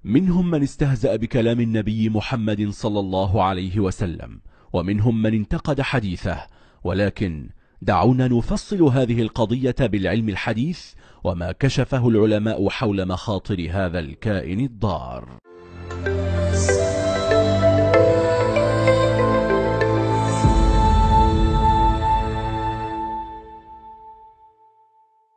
منهم من استهزأ بكلام النبي محمد صلى الله عليه وسلم، ومنهم من انتقد حديثه، ولكن دعونا نفصل هذه القضية بالعلم الحديث وما كشفه العلماء حول مخاطر هذا الكائن الضار.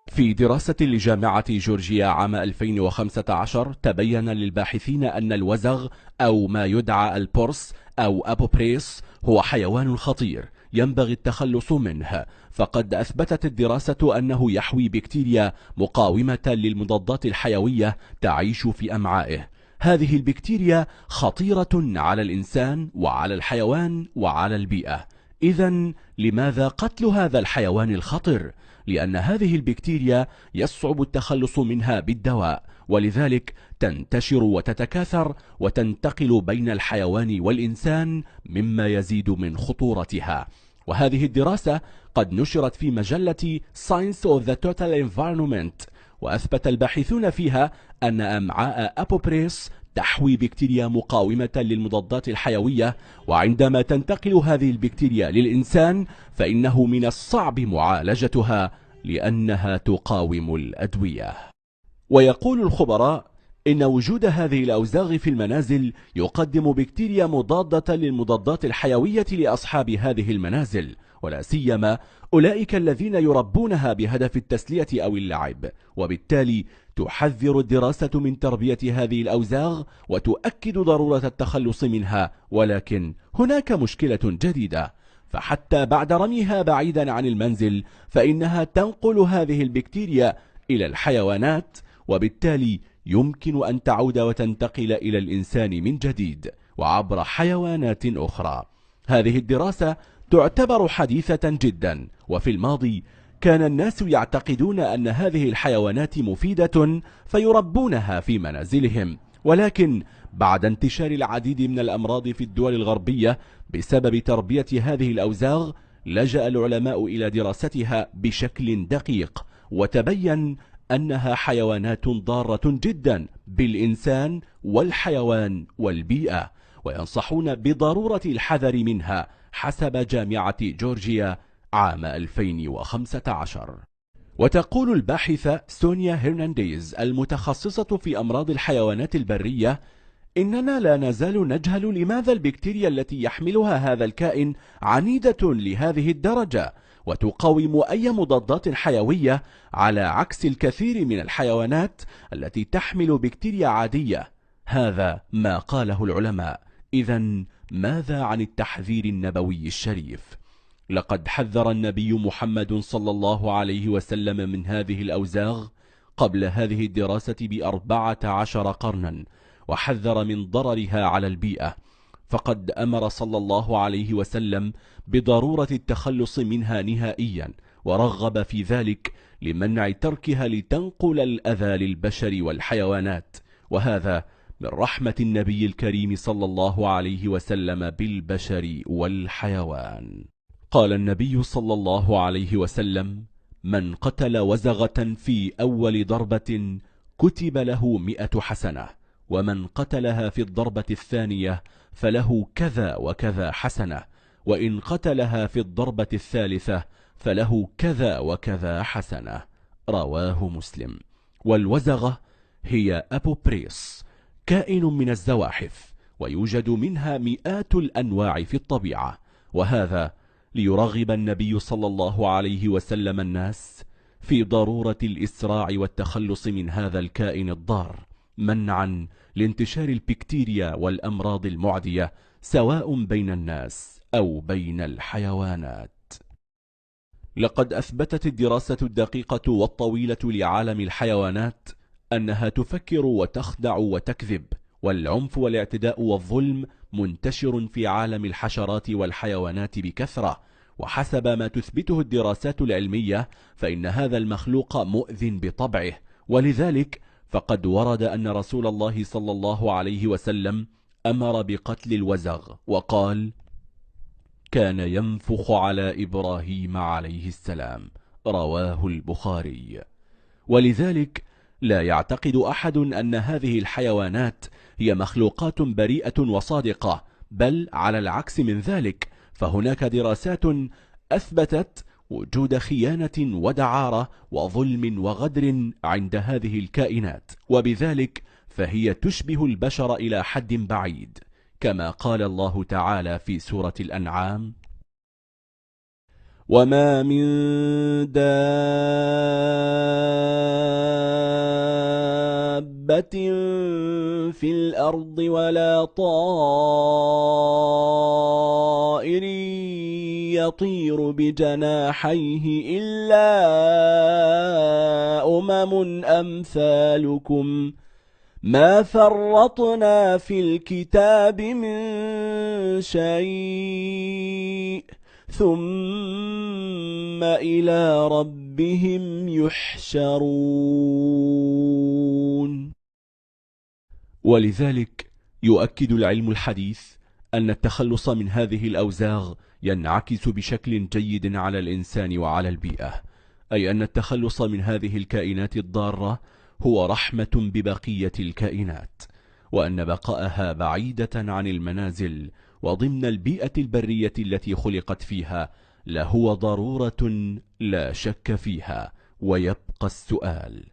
في دراسة لجامعة جورجيا عام 2015 تبين للباحثين أن الوزغ أو ما يدعى البورس أو أبوبريس هو حيوان خطير ينبغي التخلص منه، فقد أثبتت الدراسة أنه يحوي بكتيريا مقاومة للمضادات الحيوية تعيش في أمعائه. هذه البكتيريا خطيرة على الإنسان وعلى الحيوان وعلى البيئة. إذن لماذا قتل هذا الحيوان الخطر؟ لأن هذه البكتيريا يصعب التخلص منها بالدواء، ولذلك تنتشر وتتكاثر وتنتقل بين الحيوان والإنسان، مما يزيد من خطورتها. وهذه الدراسة قد نشرت في مجلة Science of the Total Environment، وأثبت الباحثون فيها أن أمعاء أبوبريس تحوي بكتيريا مقاومة للمضادات الحيوية، وعندما تنتقل هذه البكتيريا للإنسان فإنه من الصعب معالجتها لأنها تقاوم الأدوية. ويقول الخبراء إن وجود هذه الأوزاغ في المنازل يقدم بكتيريا مضادة للمضادات الحيوية لأصحاب هذه المنازل، ولا سيما أولئك الذين يربونها بهدف التسلية أو اللعب، وبالتالي تحذر الدراسة من تربية هذه الأوزاغ وتؤكد ضرورة التخلص منها. ولكن هناك مشكلة جديدة، فحتى بعد رميها بعيدا عن المنزل فإنها تنقل هذه البكتيريا إلى الحيوانات، وبالتالي يمكن أن تعود وتنتقل إلى الإنسان من جديد وعبر حيوانات أخرى. هذه الدراسة تعتبر حديثة جدا، وفي الماضي كان الناس يعتقدون أن هذه الحيوانات مفيدة فيربونها في منازلهم، ولكن بعد انتشار العديد من الأمراض في الدول الغربية بسبب تربية هذه الأوزاغ لجأ العلماء إلى دراستها بشكل دقيق، وتبين أنها حيوانات ضارة جدا بالإنسان والحيوان والبيئة، وينصحون بضرورة الحذر منها حسب جامعة جورجيا عام 2015. وتقول الباحثة سونيا هرنانديز المتخصصة في أمراض الحيوانات البرية: إننا لا نزال نجهل لماذا البكتيريا التي يحملها هذا الكائن عنيدة لهذه الدرجة وتقاوم أي مضادات حيوية، على عكس الكثير من الحيوانات التي تحمل بكتيريا عادية. هذا ما قاله العلماء. إذن ماذا عن التحذير النبوي الشريف؟ لقد حذر النبي محمد صلى الله عليه وسلم من هذه الأوزاغ قبل هذه الدراسة ب14 قرنا، وحذر من ضررها على البيئة، فقد أمر صلى الله عليه وسلم بضرورة التخلص منها نهائيا، ورغب في ذلك لمنع تركها لتنقل الأذى للبشر والحيوانات، وهذا من رحمة النبي الكريم صلى الله عليه وسلم بالبشر والحيوان. قال النبي صلى الله عليه وسلم: من قتل وزغة في أول ضربة كتب له 100 حسنة، ومن قتلها في الضربة الثانية فله كذا وكذا حسنة، وإن قتلها في الضربة الثالثة فله كذا وكذا حسنة. رواه مسلم. والوزغة هي أبوبريس، كائن من الزواحف، ويوجد منها مئات الأنواع في الطبيعة، وهذا ليرغب النبي صلى الله عليه وسلم الناس في ضرورة الإسراع والتخلص من هذا الكائن الضار، منعا لانتشار البكتيريا والأمراض المعدية سواء بين الناس أو بين الحيوانات. لقد أثبتت الدراسة الدقيقة والطويلة لعالم الحيوانات أنها تفكر وتخدع وتكذب، والعنف والاعتداء والظلم منتشر في عالم الحشرات والحيوانات بكثرة، وحسب ما تثبته الدراسات العلمية فإن هذا المخلوق مؤذٍ بطبعه، ولذلك فقد ورد أن رسول الله صلى الله عليه وسلم أمر بقتل الوزغ، وقال: كان ينفخ على إبراهيم عليه السلام. رواه البخاري. ولذلك لا يعتقد أحد أن هذه الحيوانات هي مخلوقات بريئة وصادقة، بل على العكس من ذلك، فهناك دراسات أثبتت وجود خيانة ودعارة وظلم وغدر عند هذه الكائنات، وبذلك فهي تشبه البشر إلى حد بعيد، كما قال الله تعالى في سورة الأنعام: وما من دابة في الأرض ولا طائر يطير بجناحيه إلا أمثالكم ما فرطنا في الكتاب من شيء ثم إلى ربهم يحشرون. ولذلك يؤكد العلم الحديث أن التخلص من هذه الأوزاغ ينعكس بشكل جيد على الإنسان وعلى البيئة، أي أن التخلص من هذه الكائنات الضارة هو رحمة ببقية الكائنات، وأن بقاءها بعيدة عن المنازل وضمن البيئة البرية التي خلقت فيها لهو ضرورة لا شك فيها. ويبقى السؤال: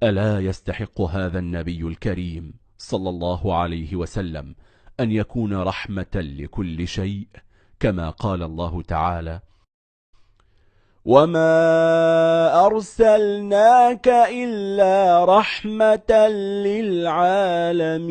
ألا يستحق هذا النبي الكريم صلى الله عليه وسلم أن يكون رحمة لكل شيء، كما قال الله تعالى: وما أرسلناك إلا رحمة للعالمين.